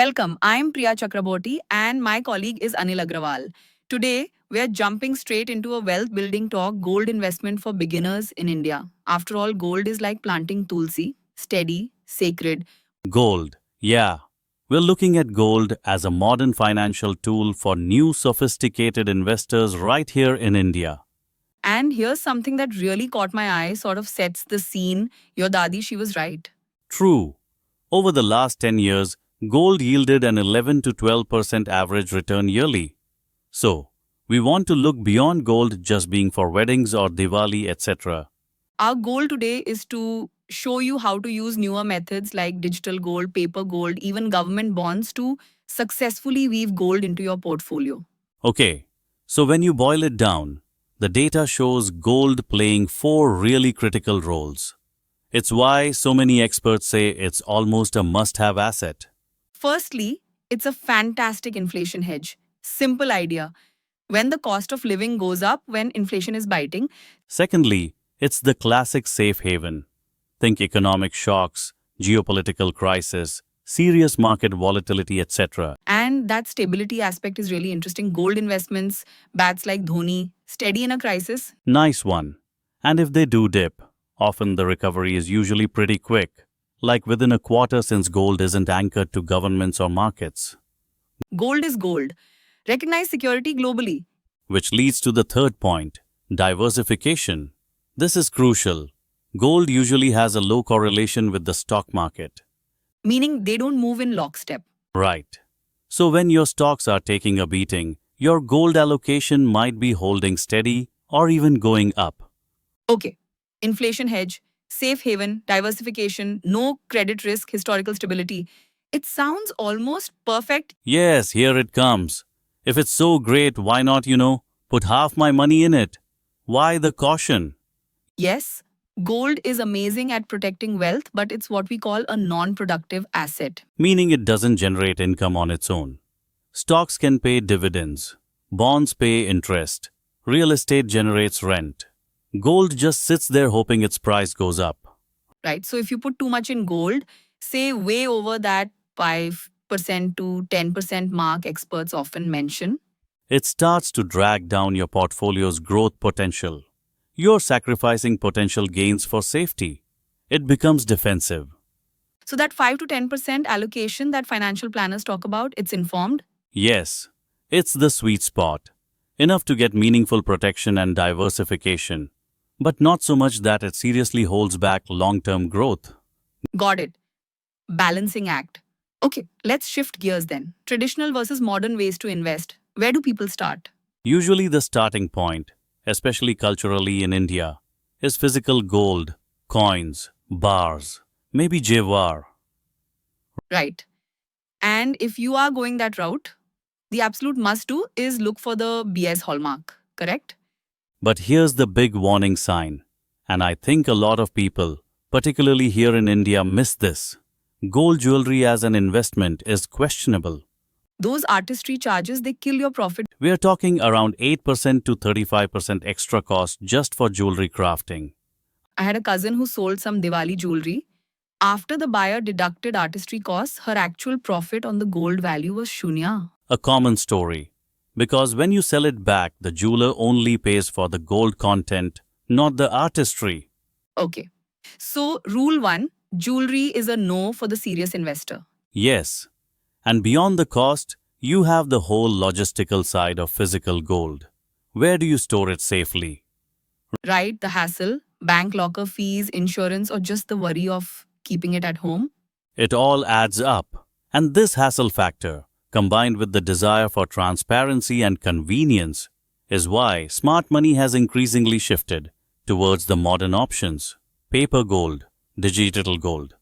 Welcome. I'm Priya Chakraborty and my colleague is Anil Agrawal. Today, we're jumping straight into a wealth building talk, gold investment for beginners in India. After all, gold is like planting tulsi, steady, sacred. Gold. Yeah. We're looking at gold as a modern financial tool for new sophisticated investors right here in India. And here's something that really caught my eye, sort of sets the scene. Your dadi, she was right. True. Over the last 10 years, gold yielded an 11 to 12% average return yearly. So, we want to look beyond gold just being for weddings or Diwali, etc. Our goal today is to show you how to use newer methods like digital gold, paper gold, even government bonds to successfully weave gold into your portfolio. Okay, so when you boil it down, the data shows gold playing four really critical roles. It's why so many experts say it's almost a must-have asset. Firstly, it's a fantastic inflation hedge. Simple idea. When the cost of living goes up, when inflation is biting, Secondly, it's the classic safe haven. Think economic shocks, geopolitical crisis, serious market volatility, etc. and that stability aspect is really interesting. Gold investments, bats like Dhoni, steady in a crisis. Nice one. And if they do dip, often the recovery is usually pretty quick, like within a quarter since gold isn't anchored to governments or markets. Gold is gold. Recognize security globally. Which leads to the third point, diversification. This is crucial. Gold usually has a low correlation with the stock market. Meaning they don't move in lockstep. Right. So when your stocks are taking a beating, your gold allocation might be holding steady or even going up. Okay, inflation hedge, safe haven, diversification, no credit risk, historical stability. It sounds almost perfect. Yes, here it comes. If it's so great, why not, put half my money in it? Why the caution? Yes, gold is amazing at protecting wealth, but it's what we call a non-productive asset. Meaning it doesn't generate income on its own. Stocks can pay dividends. Bonds pay interest. Real estate generates rent. Gold just sits there hoping its price goes up. Right? So if you put too much in gold, say way over that 5% to 10% mark experts often mention, It starts to drag down your portfolio's growth potential. You're sacrificing potential gains for safety. It becomes defensive. so that 5 to 10% allocation that financial planners talk about, it's informed. Yes, it's the sweet spot. Enough to get meaningful protection and diversification, but not so much that it seriously holds back long-term growth. Got it. Balancing act. Okay, let's shift gears then. Traditional versus modern ways to invest. Where do people start? Usually the starting point, especially culturally in India, is physical gold, coins, bars, maybe jewelry. Right. And if you are going that route, the absolute must do is look for the BS hallmark, correct? But here's the big warning sign, and I think a lot of people, particularly here in India, miss this. Gold jewelry as an investment is questionable. Those artistry charges, they kill your profit. We are talking around 8% to 35% extra cost just for jewelry crafting. I had a cousin who sold some Diwali jewelry. After the buyer deducted artistry costs, her actual profit on the gold value was shunya. A common story. Because when you sell it back, the jeweler only pays for the gold content, not the artistry. Okay. So, rule 1, jewelry is a no for the serious investor. Yes. And beyond the cost, you have the whole logistical side of physical gold. Where do you store it safely? Right? The hassle, bank locker fees, insurance, or just the worry of keeping it at home. It all adds up. And this hassle factor, combined with the desire for transparency and convenience, is why smart money has increasingly shifted towards the modern options: paper gold, digital gold.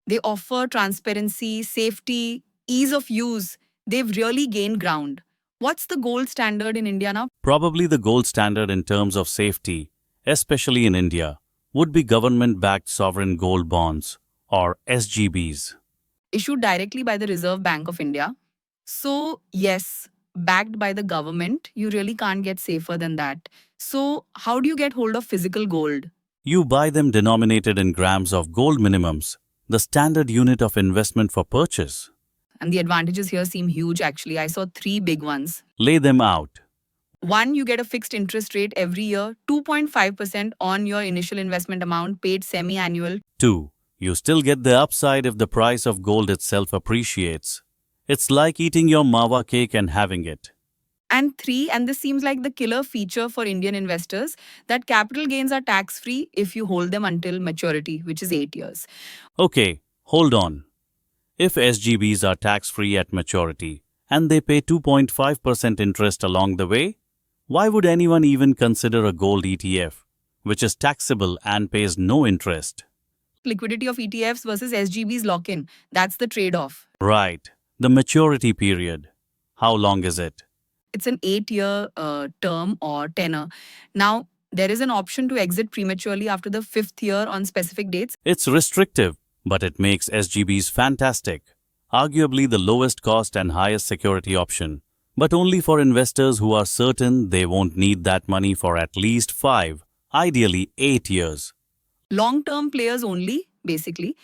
They offer transparency, safety, ease of use. They've really gained ground. What's the gold standard in India now? Probably the gold standard in terms of safety, especially in India, would be government-backed sovereign gold bonds, or SGBs. Issued directly by the Reserve Bank of India. So, yes, backed by the government, you really can't get safer than that. So, how do you get hold of physical gold? You buy them denominated in grams of gold minimums, the standard unit of investment for purchase. And the advantages here seem huge actually. I saw three big ones. Lay them out. One, you get a fixed interest rate every year, 2.5% on your initial investment amount paid semi-annual. 2. You still get the upside if the price of gold itself appreciates. It's like eating your mawa cake and having it. And 3, and this seems like the killer feature for Indian investors, that capital gains are tax-free if you hold them until maturity, which is 8 years. Okay, hold on. If SGBs are tax-free at maturity and they pay 2.5% interest along the way, why would anyone even consider a gold ETF, which is taxable and pays no interest? Liquidity of ETFs versus SGBs lock-in. That's the trade-off. Right. The maturity period. How long is it? It's an 8-year term or tenor. Now, there is an option to exit prematurely after the 5th year on specific dates. It's restrictive, but it makes SGBs fantastic. Arguably the lowest cost and highest security option, but only for investors who are certain they won't need that money for at least 5, ideally 8 years. Long-term players only, basically.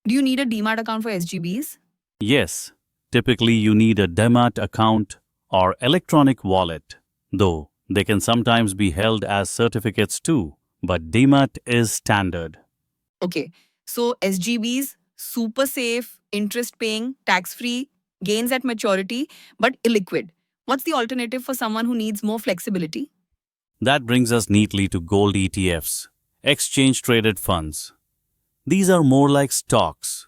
Do you need a demat account for SGBs? Yes, typically you need a demat account or electronic wallet, though they can sometimes be held as certificates too, but demat is standard. Okay, so SGBs, super safe, interest-paying, tax-free, gains at maturity, but illiquid. What's the alternative for someone who needs more flexibility? That brings us neatly to gold ETFs, exchange-traded funds. These are more like stocks.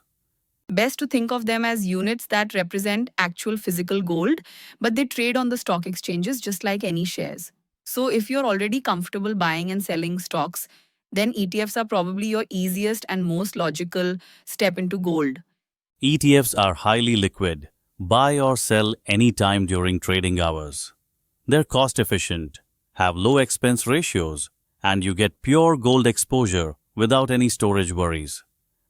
Best to think of them as units that represent actual physical gold, but they trade on the stock exchanges just like any shares. So if you're already comfortable buying and selling stocks, then ETFs are probably your easiest and most logical step into gold. ETFs are highly liquid, buy or sell anytime during trading hours. They're cost-efficient, have low expense ratios, and you get pure gold exposure without any storage worries.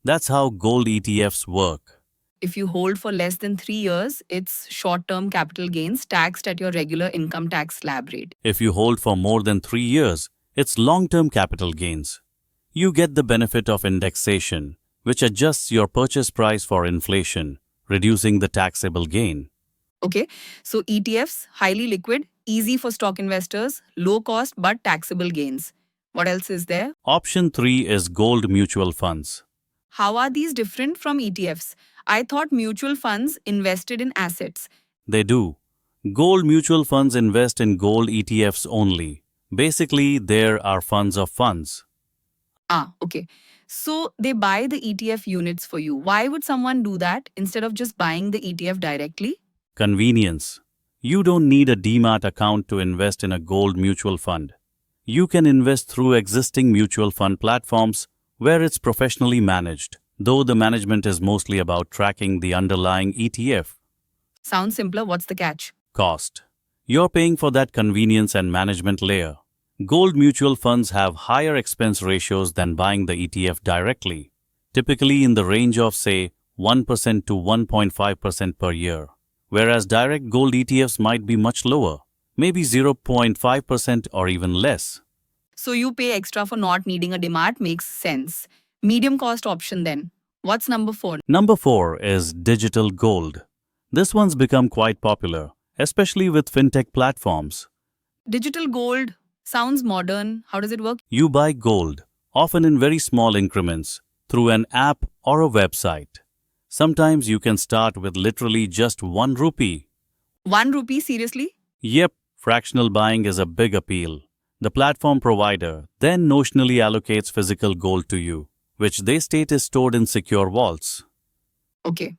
That's how gold ETFs work. If you hold for less than 3 years, it's short-term capital gains taxed at your regular income tax slab rate. If you hold for more than 3 years, it's long-term capital gains. You get the benefit of indexation, which adjusts your purchase price for inflation, reducing the taxable gain. Okay, so ETFs, highly liquid, easy for stock investors, low cost but taxable gains. What else is there? Option 3 is gold mutual funds. How are these different from ETFs? I thought mutual funds invested in assets. They do. Gold mutual funds invest in gold ETFs only. Basically, there are funds of funds. Okay. So they buy the ETF units for you. Why would someone do that instead of just buying the ETF directly? Convenience. You don't need a demat account to invest in a gold mutual fund. You can invest through existing mutual fund platforms where it's professionally managed, though the management is mostly about tracking the underlying ETF. Sounds simpler. What's the catch? Cost. You're paying for that convenience and management layer. Gold mutual funds have higher expense ratios than buying the ETF directly, typically in the range of, say, 1% to 1.5% per year, whereas direct gold ETFs might be much lower, maybe 0.5% or even less. So you pay extra for not needing a demat makes sense. Medium cost option then. What's number 4? Number 4 is digital gold. This one's become quite popular, especially with fintech platforms. Digital gold sounds modern. How does it work? You buy gold, often in very small increments, through an app or a website. Sometimes you can start with literally just 1 rupee. 1 rupee, seriously? Yep, fractional buying is a big appeal. The platform provider then notionally allocates physical gold to you, which they state is stored in secure vaults. Okay.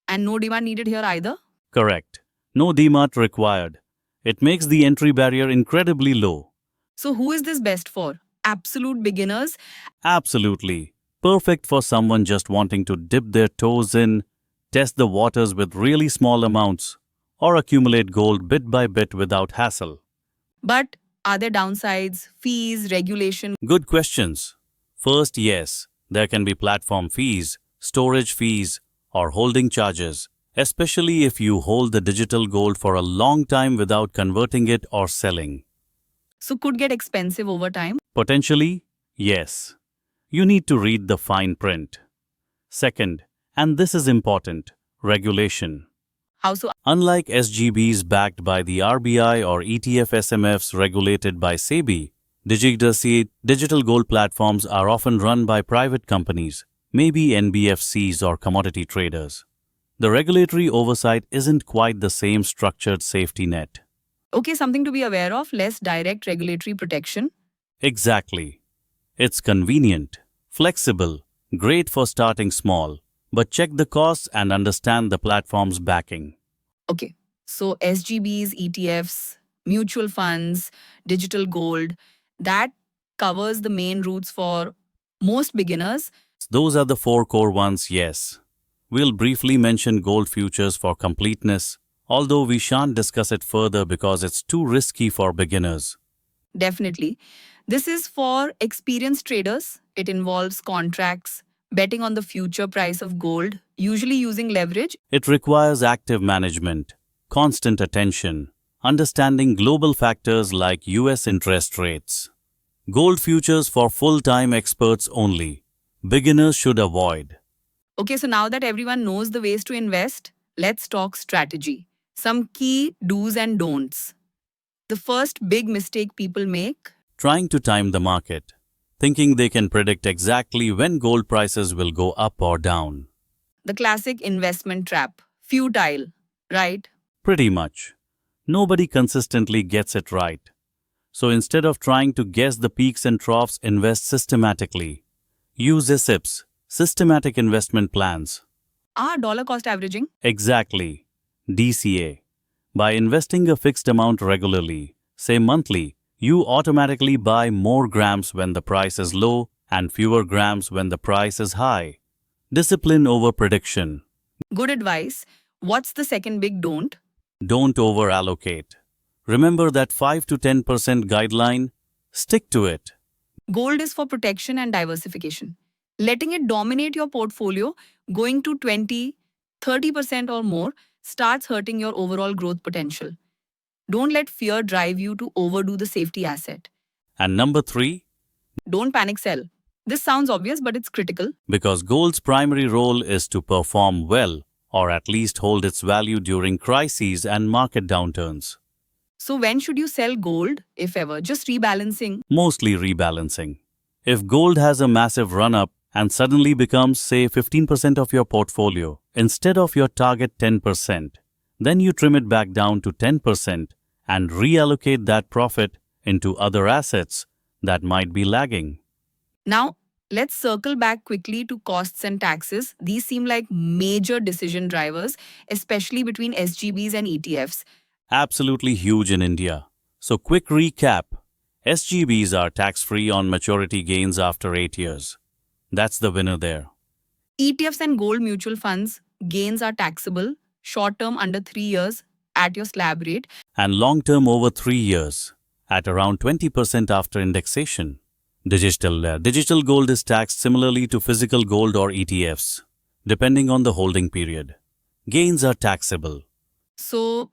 And no demand needed here either? Correct. No demat required. It makes the entry barrier incredibly low. So who is this best for? Absolute beginners? Absolutely. Perfect for someone just wanting to dip their toes in, test the waters with really small amounts, or accumulate gold bit by bit without hassle. But are there downsides, fees, regulation? Good questions. First, yes, there can be platform fees, storage fees, or holding charges, especially if you hold the digital gold for a long time without converting it or selling. So could get expensive over time? Potentially, yes. You need to read the fine print. Second, and this is important, regulation. How so? Unlike SGBs backed by the RBI or ETF SMFs regulated by SEBI, digital gold platforms are often run by private companies, maybe NBFCs or commodity traders. The regulatory oversight isn't quite the same structured safety net. Okay, something to be aware of, less direct regulatory protection. Exactly. It's convenient, flexible, great for starting small, but check the costs and understand the platform's backing. Okay, so SGBs, ETFs, mutual funds, digital gold, that covers the main routes for most beginners. Those are the four core ones, yes. We'll briefly mention gold futures for completeness, although we shan't discuss it further because it's too risky for beginners. Definitely. This is for experienced traders. It involves contracts, betting on the future price of gold, usually using leverage. It requires active management, constant attention, understanding global factors like US interest rates. Gold futures for full-time experts only. Beginners should avoid. Okay, so now that everyone knows the ways to invest, let's talk strategy. Some key do's and don'ts. The first big mistake people make, Trying to time the market, thinking they can predict exactly when gold prices will go up or down. the classic investment trap, futile, right? Pretty much. Nobody consistently gets it right. So instead of trying to guess the peaks and troughs, invest systematically. Use SIPs, systematic investment plans. Dollar cost averaging. Exactly. DCA. By investing a fixed amount regularly, say monthly, you automatically buy more grams when the price is low and fewer grams when the price is high. Discipline over prediction. Good advice. What's the second big don't? Don't over allocate. Remember that 5 to 10% guideline? Stick to it. Gold is for protection and diversification. Letting it dominate your portfolio, going to 20, 30% or more, starts hurting your overall growth potential. Don't let fear drive you to overdo the safety asset. And number 3, Don't panic sell. This sounds obvious, but it's critical. because gold's primary role is to perform well, or at least hold its value during crises and market downturns. So, when should you sell gold, if ever? Just rebalancing. Mostly rebalancing. If gold has a massive run-up and suddenly becomes, say, 15% of your portfolio instead of your target 10%, then you trim it back down to 10% and reallocate that profit into other assets that might be lagging. Now, let's circle back quickly to costs and taxes. These seem like major decision drivers, especially between SGBs and ETFs. Absolutely huge in India. So quick recap. SGBs are tax-free on maturity gains after 8 years. That's the winner there. ETFs and gold mutual funds gains are taxable, short term under 3 years at your slab rate. And long-term over 3 years, at around 20% after indexation. Digital gold is taxed similarly to physical gold or ETFs, depending on the holding period. Gains are taxable. So,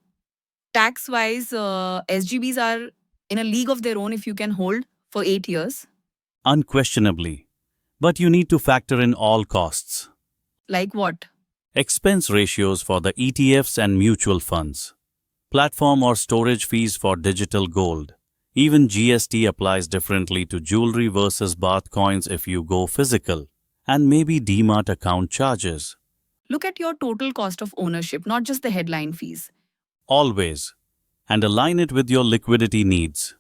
tax wise, SGBs are in a league of their own if you can hold for 8 years. Unquestionably. But you need to factor in all costs. Like what? Expense ratios for the ETFs and mutual funds. Platform or storage fees for digital gold. Even GST applies differently to jewelry versus baht coins if you go physical. And maybe DMart account charges. Look at your total cost of ownership, not just the headline fees. Always. And align it with your liquidity needs.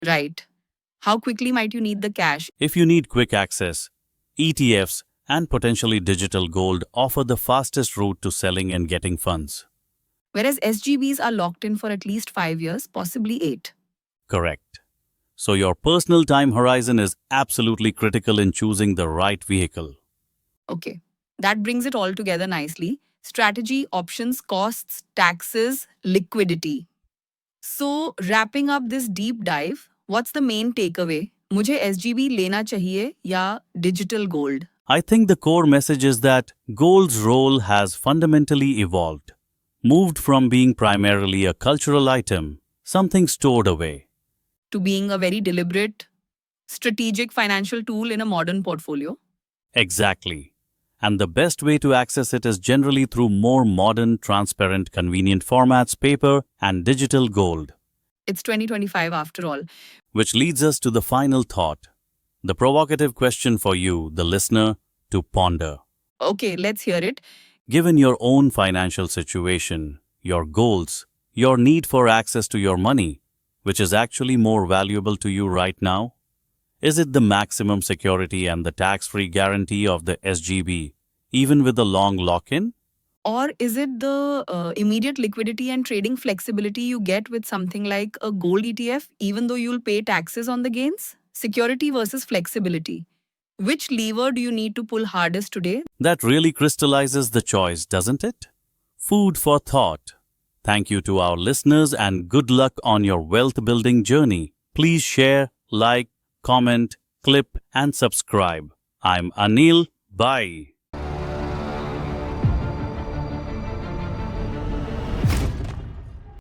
Right. How quickly might you need the cash? If you need quick access, ETFs and potentially digital gold offer the fastest route to selling and getting funds. Whereas SGBs are locked in for at least 5 years, possibly 8. Correct. So your personal time horizon is absolutely critical in choosing the right vehicle. Okay. That brings it all together nicely. Strategy, options, costs, taxes, liquidity. So, wrapping up this deep dive, what's the main takeaway? मुझे SGB लेना चाहिए या digital gold? I think the core message is that gold's role has fundamentally evolved, moved from being primarily a cultural item, something stored away, To being a very deliberate, strategic financial tool in a modern portfolio. exactly, And the best way to access it is generally through more modern, transparent, convenient formats, paper and digital gold. It's 2025 after all. Which leads us to the final thought, the provocative question for you, the listener, to ponder. Okay, let's hear it. Given your own financial situation, your goals, your need for access to your money, which is actually more valuable to you right now? Is it the maximum security and the tax-free guarantee of the SGB, even with a long lock-in? Or is it the immediate liquidity and trading flexibility you get with something like a gold ETF, even though you'll pay taxes on the gains? Security versus flexibility. Which lever do you need to pull hardest today? That really crystallizes the choice, doesn't it? Food for thought. Thank you to our listeners and good luck on your wealth building journey. Please share, like, comment, clip, and subscribe. I'm Anil. Bye.